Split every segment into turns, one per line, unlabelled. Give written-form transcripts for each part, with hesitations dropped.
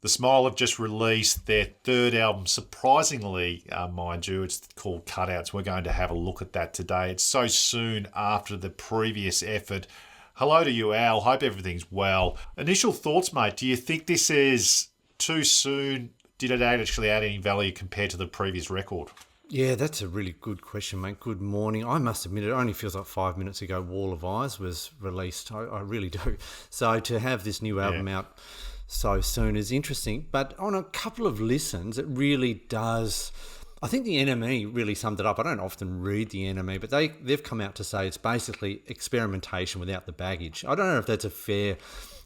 The Smile have just released their third album, surprisingly, mind you. It's called Cutouts. We're going to have a look at that today. It's so soon after the previous effort. Hello to you, Al. Hope everything's well. Initial thoughts, mate. Do you think this is too soon? Did it actually add any value compared to the previous record?
Yeah, that's a really good question, mate. Good morning. I must admit, it only feels like 5 minutes ago Wall of Eyes was released. I really do. So to have this new album out so soon is interesting. But on a couple of listens, it really does. I think the NME really summed it up. I don't often read the NME, but they've come out to say it's basically experimentation without the baggage. I don't know if that's a fair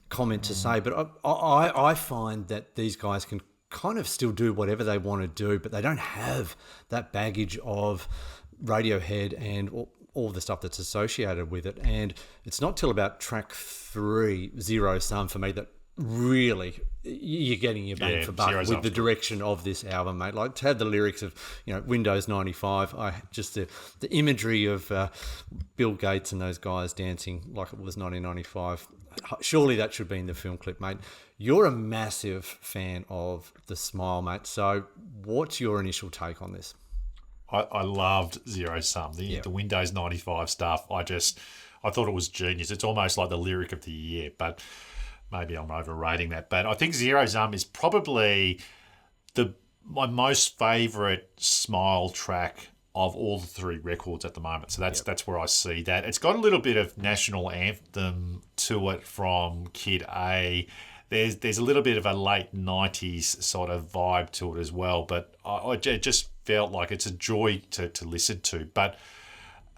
comment to say, but I find that these guys can kind of still do whatever they want to do, but they don't have that baggage of Radiohead and all the stuff that's associated with it. And it's not till about track 3, Zero Sum, for me, that really you're getting your bang for buck with the direction of this album, mate. Like, to have the lyrics of, Windows 95, the imagery of Bill Gates and those guys dancing like it was 1995. Surely that should be in the film clip, mate. You're a massive fan of The Smile, mate. So what's your initial take on this?
I loved Zero Sum, the Windows 95 stuff. I thought it was genius. It's almost like the lyric of the year, but maybe I'm overrating that. But I think Zero Sum is probably my most favourite Smile track of all the 3 records at the moment. So that's where I see that. It's got a little bit of national anthem to it from Kid A. There's a little bit of a late 90s sort of vibe to it as well. But I just felt like it's a joy to listen to. But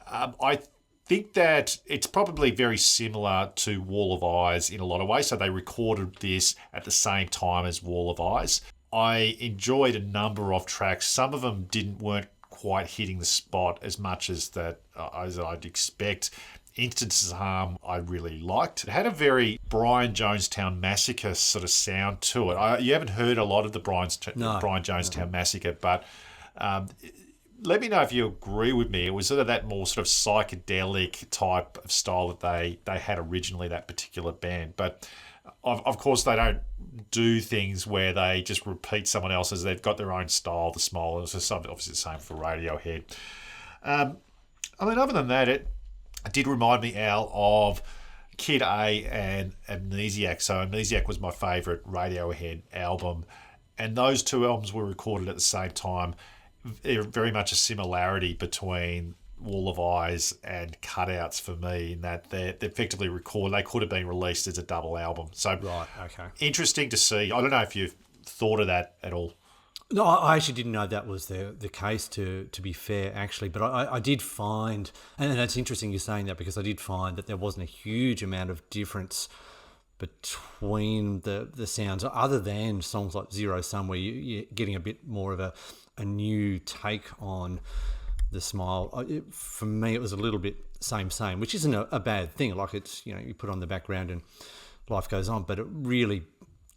I think that it's probably very similar to Wall of Eyes in a lot of ways. So they recorded this at the same time as Wall of Eyes. I enjoyed a number of tracks. Some of them weren't quite hitting the spot as much as I'd expect. Instances of Harm I really liked. It had a very Brian Jonestown Massacre sort of sound to it. You haven't heard a lot of the Brian Jonestown Massacre, but let me know if you agree with me. It was sort of that more sort of psychedelic type of style that they had originally, that particular band. But of course, they don't do things where they just repeat someone else's. They've got their own style, The Smile. It's obviously the same for Radiohead. Other than that, it did remind me, Al, of Kid A and Amnesiac. So Amnesiac was my favourite Radiohead album. And those 2 albums were recorded at the same time. Very much a similarity between Wall of Eyes and Cutouts for me, in that they're effectively recorded. They could have been released as a double album. So
right, okay.
Interesting to see. I don't know if you've thought of that at all.
No, I actually didn't know that was the case, to be fair, actually. But I did find, and it's interesting you're saying that, because I did find that there wasn't a huge amount of difference between the sounds, other than songs like Zero Sum, where you're getting a bit more of a new take on The Smile. For me, it was a little bit same, which isn't a bad thing. Like, it's, you put on the background and life goes on, but it really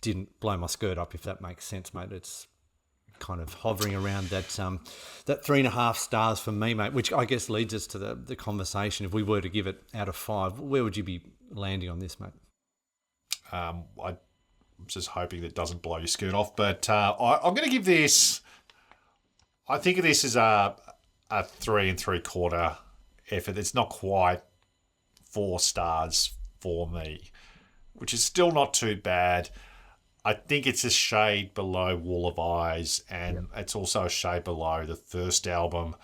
didn't blow my skirt up, if that makes sense, mate. It's kind of hovering around that 3.5 stars for me, mate, which I guess leads us to the conversation. If we were to give it out of 5, where would you be landing on this, mate?
I'm just hoping that it doesn't blow your skirt off, but I'm going to give this, I think of this as a 3 3/4 effort. It's not quite 4 stars for me, which is still not too bad. I think it's a shade below Wall of Eyes, and it's also a shade below the first album.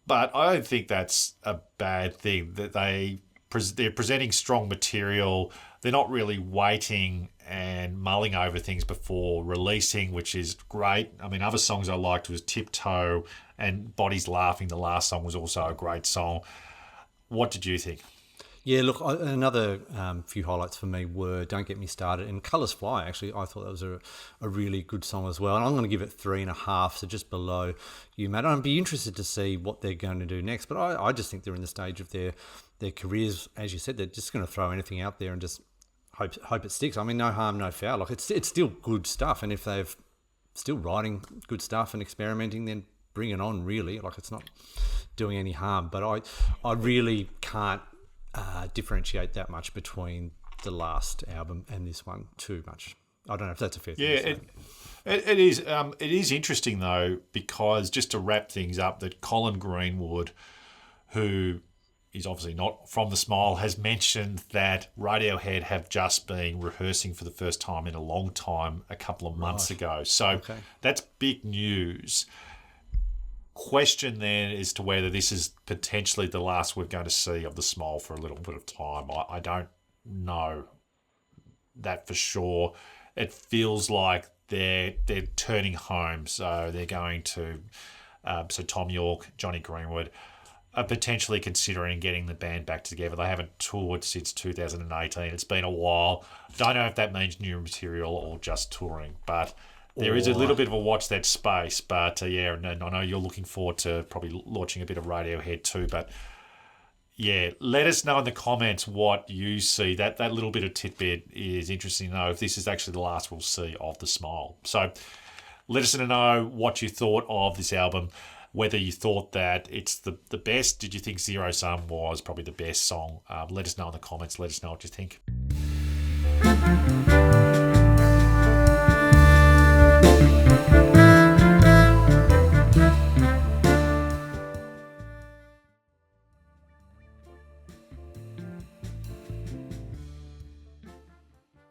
But I don't think that's a bad thing, that they're presenting strong material. They're not really waiting and mulling over things before releasing, which is great. I mean, other songs I liked was Tiptoe and Bodies Laughing. The last song was also a great song. What did you think?
Yeah, look, another few highlights for me were Don't Get Me Started and Colours Fly. Actually, I thought that was a really good song as well. And I'm going to give it 3.5, so just below you, Matt. I'd be interested to see what they're going to do next. But I just think they're in the stage of their careers. As you said, they're just going to throw anything out there and just hope it sticks. I mean, no harm, no foul. Like, it's still good stuff. And if they've still writing good stuff and experimenting, then bring it on, really. Like, it's not doing any harm. But I really can't differentiate that much between the last album and this one too much. I don't know if that's a fair thing
Yeah,
to say.
it is. It is interesting though, because just to wrap things up, that Colin Greenwood, who is obviously not from the Smile, has mentioned that Radiohead have just been rehearsing for the first time in a long time a couple of months ago. So that's big news. Question then as to whether this is potentially the last we're going to see of the Smile for a little bit of time. I don't know that for sure. It feels like they're turning home, so they're going to. So Tom York, Johnny Greenwood are potentially considering getting the band back together. They haven't toured since 2018. It's been a while. Don't know if that means new material or just touring, but there is a little bit of a watch that space. But yeah, and I know you're looking forward to probably launching a bit of Radiohead too. But yeah, let us know in the comments what you see. That little bit of tidbit is interesting to know if this is actually the last we'll see of the Smile. So let us know what you thought of this album. Whether you thought that it's the best. Did you think Zero Sum was probably the best song? Let us know in the comments. Let us know what you think.